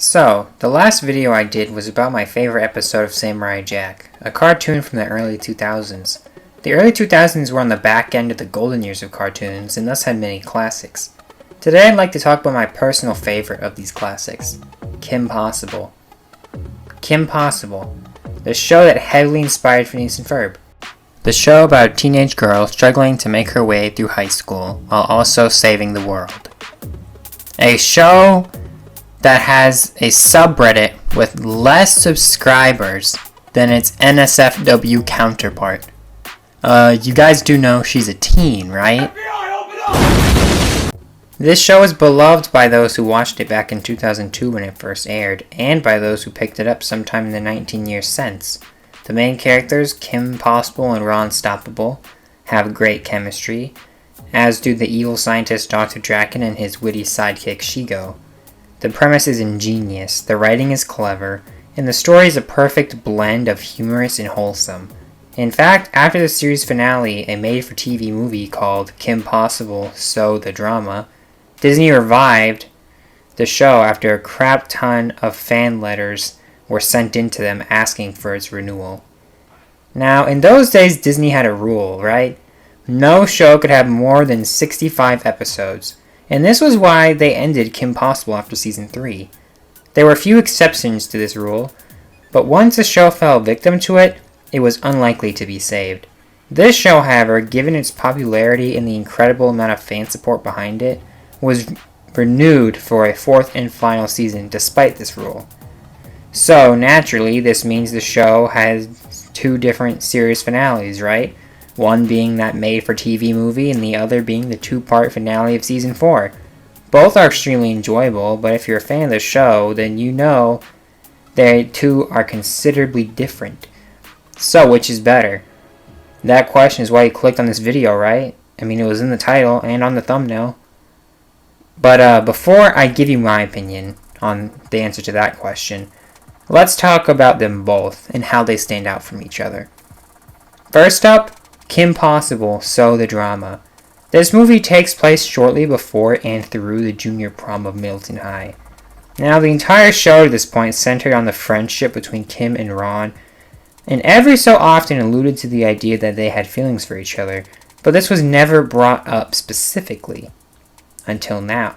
So, the last video I did was about my favorite episode of Samurai Jack, a cartoon from the early 2000s. The early 2000s were on the back end of the golden years of cartoons and thus had many classics. Today I'd like to talk about my personal favorite of these classics, Kim Possible. Kim Possible, the show that heavily inspired Phineas and Ferb. The show about a teenage girl struggling to make her way through high school while also saving the world. A show that has a subreddit with less subscribers than its NSFW counterpart. You guys do know she's a teen, right? FBI, open up! This show is beloved by those who watched it back in 2002 when it first aired, and by those who picked it up sometime in the 19 years since. The main characters, Kim Possible and Ron Stoppable, have great chemistry, as do the evil scientist Dr. Draken and his witty sidekick Shigo. The premise is ingenious, the writing is clever, and the story is a perfect blend of humorous and wholesome. In fact, after the series finale, a made-for-TV movie called Kim Possible, So the Drama, Disney revived the show after a crap ton of fan letters were sent in to them asking for its renewal. Now, in those days, Disney had a rule, right? No show could have more than 65 episodes. And this was why they ended Kim Possible after season 3. There were few exceptions to this rule, but once a show fell victim to it, it was unlikely to be saved. This show, however, given its popularity and the incredible amount of fan support behind it, was renewed for a fourth and final season despite this rule. So, naturally, this means the show has two different series finales, right? One being that made-for-TV movie and the other being the two-part finale of Season 4. Both are extremely enjoyable, but if you're a fan of the show, then you know they two are considerably different. So, which is better? That question is why you clicked on this video, right? I mean, it was in the title and on the thumbnail. But before I give you my opinion on the answer to that question, let's talk about them both and how they stand out from each other. First up, Kim Possible, So the Drama. This movie takes place shortly before and through the junior prom of Middleton High. Now, the entire show to this point centered on the friendship between Kim and Ron, and every so often alluded to the idea that they had feelings for each other, but this was never brought up specifically until now.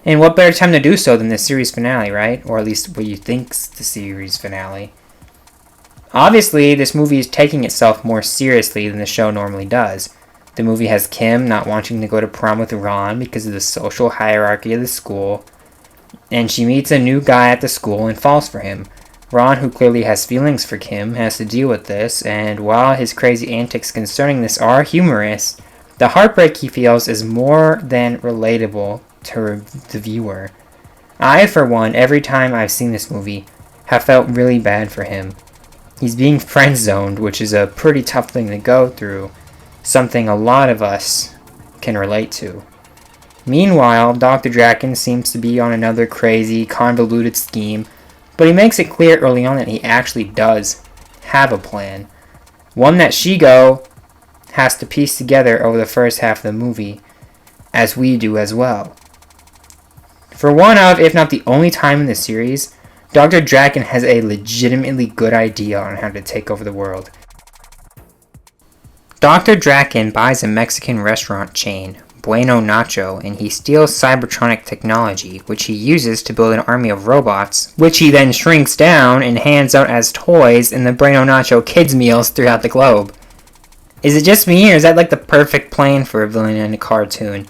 And what better time to do so than the series finale, right? Or at least what you think's the series finale. Obviously, this movie is taking itself more seriously than the show normally does. The movie has Kim not wanting to go to prom with Ron because of the social hierarchy of the school, and she meets a new guy at the school and falls for him. Ron, who clearly has feelings for Kim, has to deal with this, and while his crazy antics concerning this are humorous, the heartbreak he feels is more than relatable to the viewer. I, for one, every time I've seen this movie, have felt really bad for him. He's being friend-zoned, which is a pretty tough thing to go through, something a lot of us can relate to. Meanwhile, Dr. Draken seems to be on another crazy, convoluted scheme, but he makes it clear early on that he actually does have a plan. One that Shigo has to piece together over the first half of the movie, as we do as well. For one of, if not the only time in the series, Dr. Draken has a legitimately good idea on how to take over the world. Dr. Draken buys a Mexican restaurant chain, Bueno Nacho, and he steals Cybertronic technology, which he uses to build an army of robots, which he then shrinks down and hands out as toys in the Bueno Nacho kids' meals throughout the globe. Is it just me, or is that like the perfect plan for a villain in a cartoon?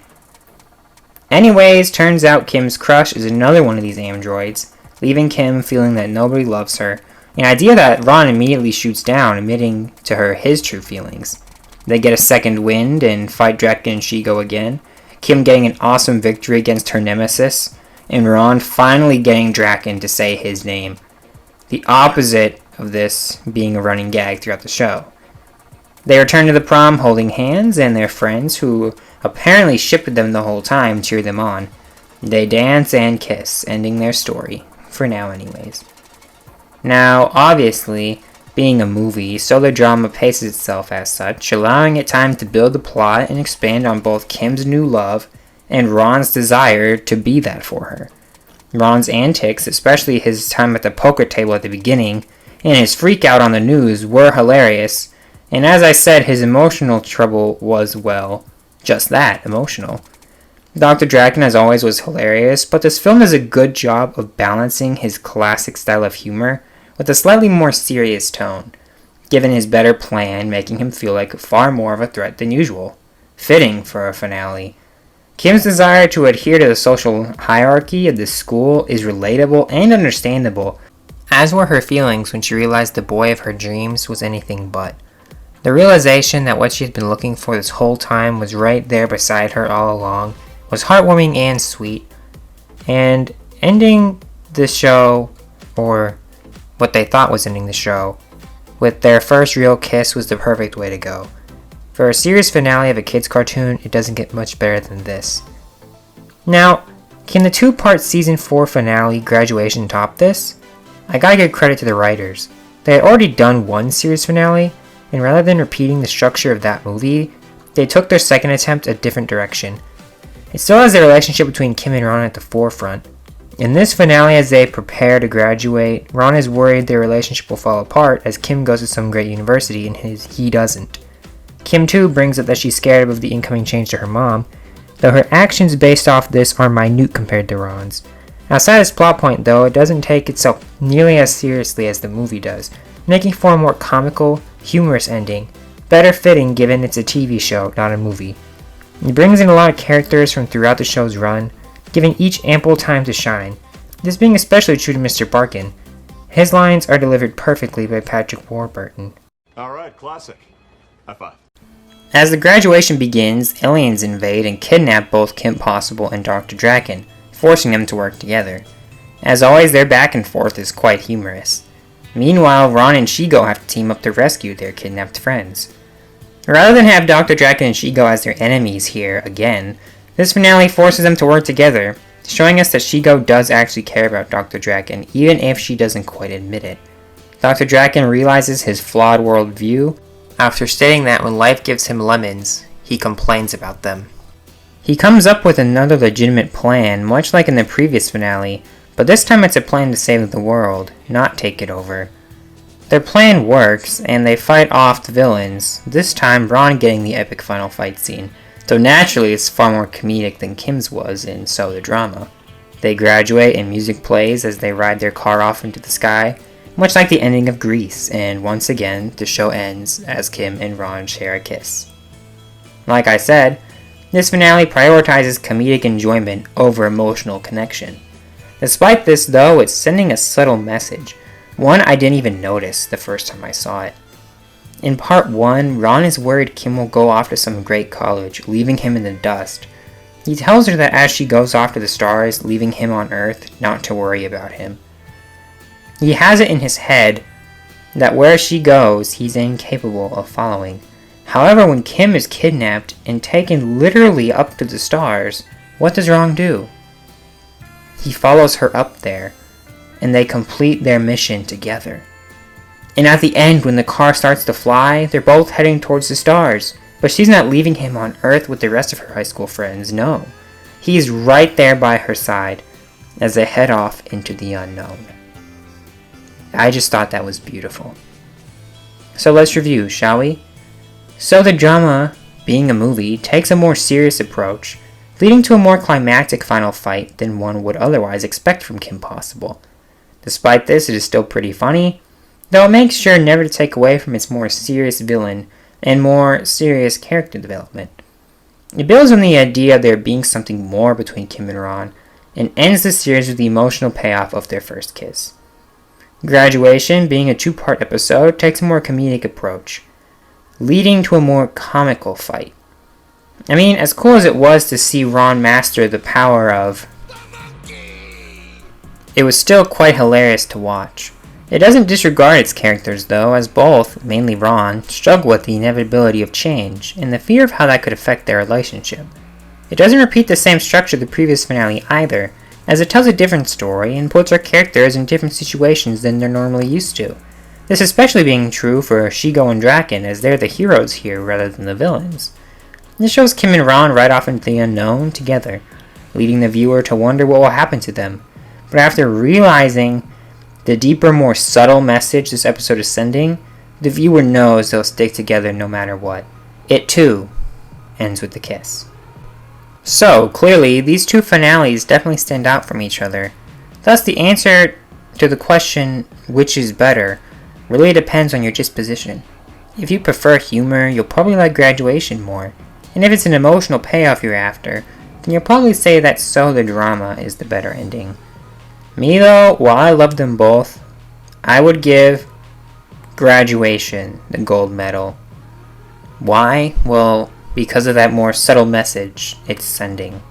Anyways, turns out Kim's crush is another one of these androids, leaving Kim feeling that nobody loves her, an idea that Ron immediately shoots down, admitting to her his true feelings. They get a second wind and fight Draken and Shigo again, Kim getting an awesome victory against her nemesis, and Ron finally getting Draken to say his name. The opposite of this being a running gag throughout the show. They return to the prom holding hands, and their friends, who apparently shipped them the whole time, cheer them on. They dance and kiss, ending their story. For now anyways. Now, obviously, being a movie, So the Drama paces itself as such, allowing it time to build the plot and expand on both Kim's new love and Ron's desire to be that for her. Ron's antics, especially his time at the poker table at the beginning, and his freak out on the news were hilarious, and as I said, his emotional trouble was, well, just that, emotional. Dr. Draken, as always, was hilarious, but this film does a good job of balancing his classic style of humor with a slightly more serious tone, given his better plan making him feel like far more of a threat than usual. Fitting for a finale. Kim's desire to adhere to the social hierarchy of the school is relatable and understandable, as were her feelings when she realized the boy of her dreams was anything but. The realization that what she had been looking for this whole time was right there beside her all along was heartwarming and sweet, and ending the show, or what they thought was ending the show, with their first real kiss was the perfect way to go. For a serious finale of a kids' cartoon, it doesn't get much better than this. Now, can the two-part season 4 finale, Graduation, top this? I gotta give credit to the writers. They had already done one series finale, and rather than repeating the structure of that movie, they took their second attempt a different direction. It still has the relationship between Kim and Ron at the forefront. In this finale, as they prepare to graduate, Ron is worried their relationship will fall apart as Kim goes to some great university and he doesn't. Kim too brings up that she's scared of the incoming change to her mom, though her actions based off this are minute compared to Ron's. Outside this plot point though, it doesn't take itself nearly as seriously as the movie does, making for a more comical, humorous ending, better fitting given it's a TV show, not a movie. It brings in a lot of characters from throughout the show's run, giving each ample time to shine, this being especially true to Mr. Barkin. His lines are delivered perfectly by Patrick Warburton. Alright, classic. High five. As the graduation begins, aliens invade and kidnap both Kim Possible and Dr. Draken, forcing them to work together. As always, their back and forth is quite humorous. Meanwhile, Ron and Shigo have to team up to rescue their kidnapped friends. Rather than have Dr. Draken and Shigo as their enemies here again, this finale forces them to work together, showing us that Shigo does actually care about Dr. Draken, even if she doesn't quite admit it. Dr. Draken realizes his flawed worldview after stating that when life gives him lemons, he complains about them. He comes up with another legitimate plan, much like in the previous finale, but this time it's a plan to save the world, not take it over. Their plan works, and they fight off the villains, this time Ron getting the epic final fight scene, though naturally it's far more comedic than Kim's was in So the Drama. They graduate and music plays as they ride their car off into the sky, much like the ending of Grease, and once again, the show ends as Kim and Ron share a kiss. Like I said, this finale prioritizes comedic enjoyment over emotional connection. Despite this though, it's sending a subtle message, one I didn't even notice the first time I saw it. In part 1, Ron is worried Kim will go off to some great college, leaving him in the dust. He tells her that as she goes off to the stars, leaving him on Earth, not to worry about him. He has it in his head that where she goes, he's incapable of following. However, when Kim is kidnapped and taken literally up to the stars, what does Ron do? He follows her up there, and they complete their mission together. And at the end, when the car starts to fly, they're both heading towards the stars, but she's not leaving him on Earth with the rest of her high school friends, no. He's right there by her side as they head off into the unknown. I just thought that was beautiful. So let's review, shall we? So the drama, being a movie, takes a more serious approach, leading to a more climactic final fight than one would otherwise expect from Kim Possible. Despite this, it is still pretty funny, though it makes sure never to take away from its more serious villain and more serious character development. It builds on the idea of there being something more between Kim and Ron, and ends the series with the emotional payoff of their first kiss. Graduation, being a 2-part episode, takes a more comedic approach, leading to a more comical fight. I mean, as cool as it was to see Ron master the power of, it was still quite hilarious to watch. It doesn't disregard its characters though, as both, mainly Ron, struggle with the inevitability of change, and the fear of how that could affect their relationship. It doesn't repeat the same structure of the previous finale either, as it tells a different story and puts our characters in different situations than they're normally used to. This especially being true for Shigo and Draken, as they're the heroes here rather than the villains. This shows Kim and Ron ride off into the unknown together, leading the viewer to wonder what will happen to them, But after realizing the deeper, more subtle message this episode is sending, the viewer knows they'll stick together no matter what. It too ends with the kiss. So, clearly, these two finales definitely stand out from each other. Thus, the answer to the question, which is better, really depends on your disposition. If you prefer humor, you'll probably like Graduation more. And if it's an emotional payoff you're after, then you'll probably say that So the Drama is the better ending. Me though, while I love them both, I would give Graduation the gold medal. Why? Well, because of that more subtle message it's sending.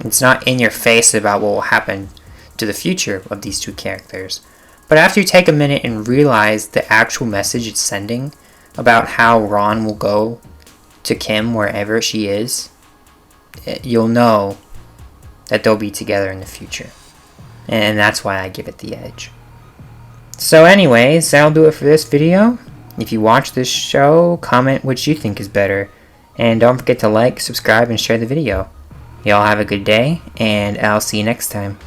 It's not in your face about what will happen to the future of these two characters. But after you take a minute and realize the actual message it's sending about how Ron will go to Kim wherever she is, you'll know that they'll be together in the future. And that's why I give it the edge. So anyways, that'll do it for this video. If you watch this show, comment which you think is better. And don't forget to like, subscribe, and share the video. Y'all have a good day, and I'll see you next time.